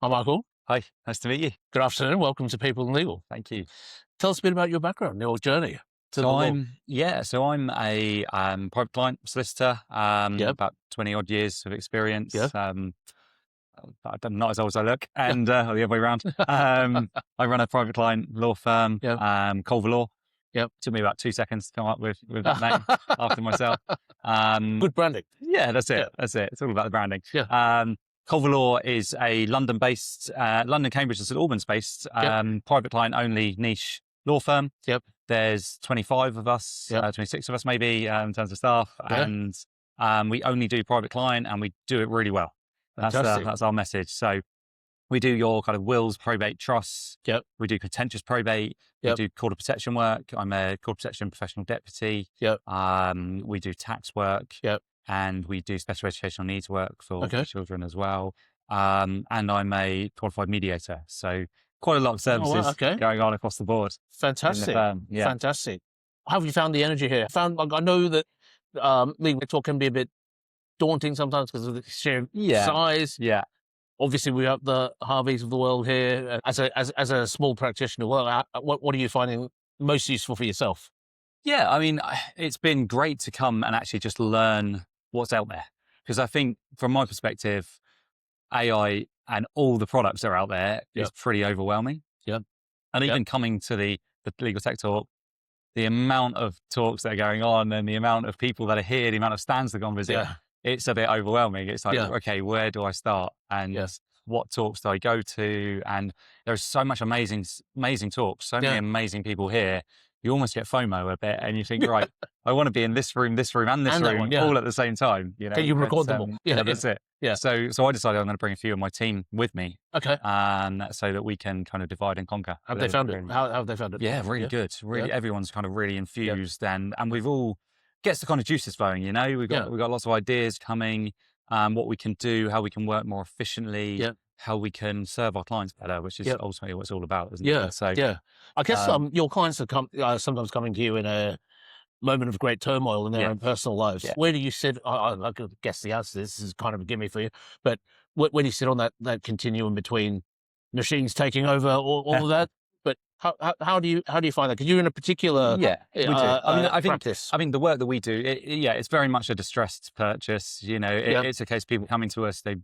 Hi, Michael. Hi, nice to meet you. Good afternoon. Welcome to People in Legal. Thank you. Tell us a bit about your background, your journey to the law. I'm a private client solicitor, about 20 odd years of experience. I'm not as old as I look, and the other way around. I run a private client law firm, Culver Law. Took me about 2 seconds to come up with that name after myself. Good branding. Yeah, that's it. That's it. It's all about the branding. Yeah. Culver Law is a London-based, London, Cambridge, and St Albans-based private client only niche law firm. There's 25 of us, 26 of us maybe in terms of staff, and we only do private client, and we do it really well. That's our message. So we do your kind of wills, probate, trusts. We do contentious probate. We do court of protection work. I'm a court of protection professional deputy. We do tax work. And we do special educational needs work for children as well. And I'm a qualified mediator. So quite a lot of services going on across the board. Fantastic. Fantastic. How have you found the energy here? I know that legal talk can be a bit daunting sometimes because of the sheer size. Obviously, we have the Harveys of the world here. As a small practitioner, what are you finding most useful for yourself? Yeah, I mean, it's been great to come and actually just learn what's out there. Because I think from my perspective, AI and all the products that are out there is pretty overwhelming. And even coming to the Legal Tech Talk, the amount of talks that are going on and the amount of people that are here, the amount of stands that go on visit, it's a bit overwhelming. It's like, okay, where do I start? And what talks do I go to? And there's so much amazing talks, so many amazing people here. You almost get FOMO a bit, and you think, right, I want to be in this room, and this room, all at the same time. You know, can you record them all? That's it. So I decided I'm going to bring a few of my team with me. So that we can kind of divide and conquer. Have they found it? How have they found it? Yeah, really good. Really, everyone's kind of really infused, and we've all gets the kind of juices flowing. You know, we've got lots of ideas coming. What we can do, how we can work more efficiently. How we can serve our clients better, which is ultimately what it's all about, isn't it? So, I guess your clients are sometimes coming to you in a moment of great turmoil in their own personal lives. Where do you sit? I could guess the answer. This is kind of a gimme for you, but where do you sit on that continuum between machines taking over all of that? But how do you find that? Because you're in a particular we do. I think practice. I mean, the work that we do, it's very much a distressed purchase. You know, it's a case of people coming to us, they've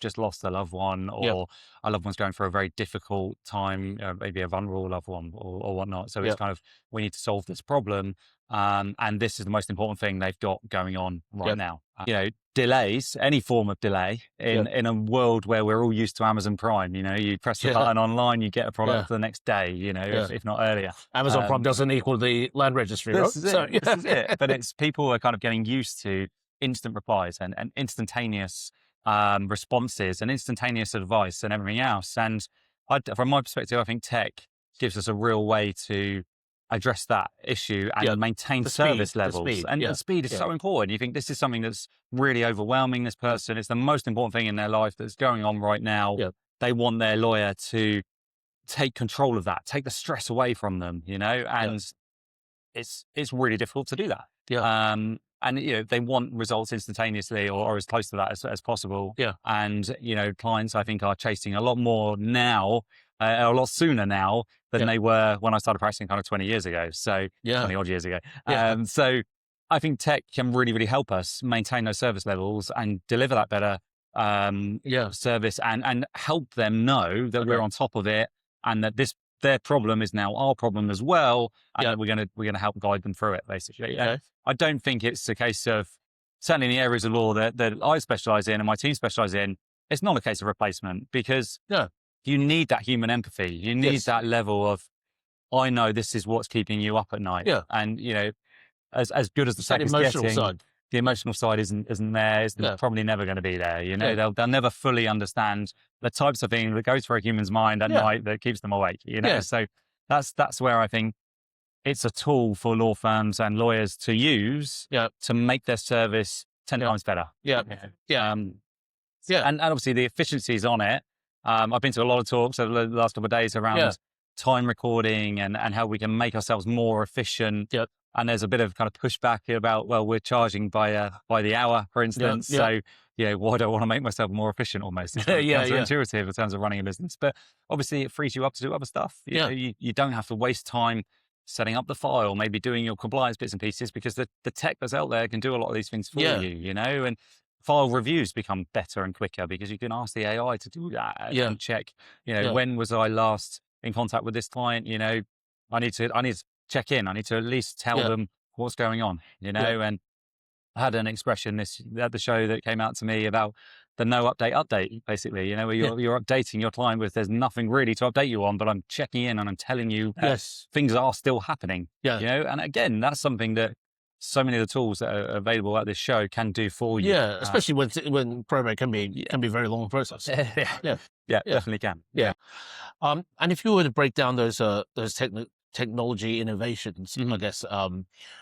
just lost a loved one, or a loved one's going for a very difficult time, maybe a vulnerable loved one or whatnot. So it's kind of, we need to solve this problem. And this is the most important thing they've got going on right now. Delays, any form of delay in a world where we're all used to Amazon Prime, you press the button online, you get a product the next day, if not earlier. Amazon Prime doesn't equal the land registry, this is it. But people are kind of getting used to instant replies and instantaneous responses and instantaneous advice and everything else. And from my perspective, I think tech gives us a real way to address that issue and maintain service levels. And speed is so important. You think this is something that's really overwhelming this person. It's the most important thing in their life that's going on right now. They want their lawyer to take control of that, take the stress away from them, and it's really difficult to do that. And they want results instantaneously or as close to that as possible. And clients, I think, are chasing a lot more now, a lot sooner now than they were when I started practicing kind of 20 years ago. So 20 odd years ago. So I think tech can really, really help us maintain those service levels and deliver that better service and help them know that we're on top of it, and that their problem is now our problem as well, and we're going to help guide them through it, basically. I don't think it's a case of, certainly in the areas of law that I specialise in and my team specialise in, it's not a case of replacement, because you need that human empathy. You need that level of, I know this is what's keeping you up at night. And as good as the tech is getting, the emotional side isn't there. It's probably never going to be there. They'll never fully understand the types of things that goes through a human's mind at night that keeps them awake. So that's where I think it's a tool for law firms and lawyers to use to make their service 10 times better. And obviously the efficiencies on it. I've been to a lot of talks over the last couple of days around time recording and how we can make ourselves more efficient. And there's a bit of kind of pushback about, well, we're charging by the hour, for instance. So, why do I want to make myself more efficient almost? It's kind of counterintuitive in terms of running a business. But obviously it frees you up to do other stuff. You know, you don't have to waste time setting up the file, maybe doing your compliance bits and pieces, because the tech that's out there can do a lot of these things for you, and file reviews become better and quicker because you can ask the AI to do that and check, when was I last in contact with this client? I need to check in. I need to at least tell them what's going on, and I had an expression at the show that came out to me about the no update, basically, where you're updating your client with there's nothing really to update you on, but I'm checking in and I'm telling you things are still happening. And again, that's something that so many of the tools that are available at this show can do for you. Especially when probate can be a very long process. Definitely can. And if you were to break down those technology innovations, I guess,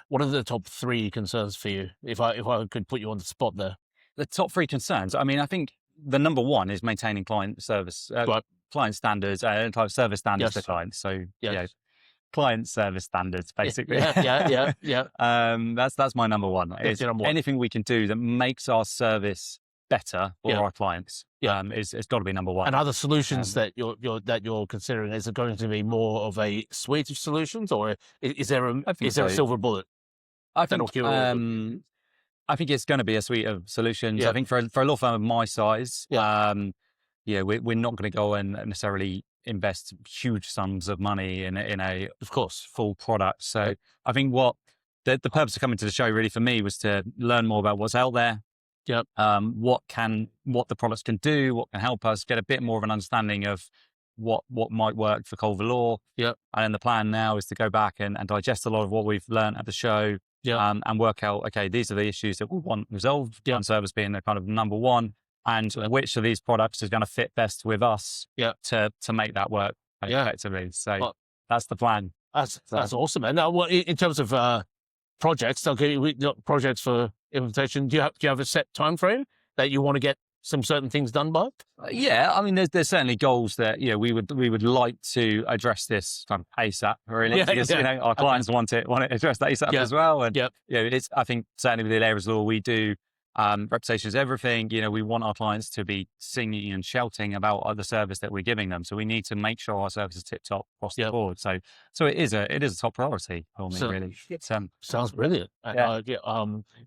what are the top 3 concerns for you? If I could put you on the spot there. The top 3 concerns. I mean, I think the number 1 is maintaining client service, client standards, client service standards to clients. So client service standards, basically. That's my number 1. Anything we can do that makes our service better for our clients it's got to be number 1. And other solutions that you're considering, is it going to be more of a suite of solutions, or is there a silver bullet? I think it's going to be a suite of solutions. I think for a law firm of my size, we're not going to go and necessarily invest huge sums of money in a full product. So I think what the purpose of coming to the show really for me was to learn more about what's out there. What the products can do, what can help us get a bit more of an understanding of what might work for Culver Law. And then the plan now is to go back and digest a lot of what we've learned at the show. And work out, okay, these are the issues that we want resolved, and service being the kind of number 1, and which of these products is going to fit best with us to make that work effectively. So that's the plan. That's awesome, man. Now, in terms of projects, projects for implementation, do you have a set time frame that you want to get some certain things done by? I mean, there's certainly goals that we would like to address this kind of ASAP, really, because our clients want it addressed ASAP as well. And it's, I think certainly with the areas law we do, reputation is everything. We want our clients to be singing and shouting about the service that we're giving them. So we need to make sure our service is tip top across the board. So it is a top priority for me, really. Sounds brilliant.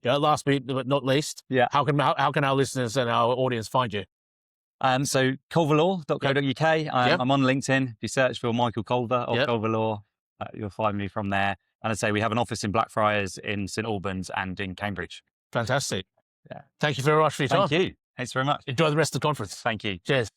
Last but not least, how can our listeners and our audience find you? So culverlaw.co.uk. I'm on LinkedIn. If you search for Michael Culver or Culver Law, you'll find me from there. And I'd say we have an office in Blackfriars, in St Albans, and in Cambridge. Fantastic. Thank you very much for your time. Thank you. Thanks very much. Enjoy the rest of the conference. Thank you. Cheers.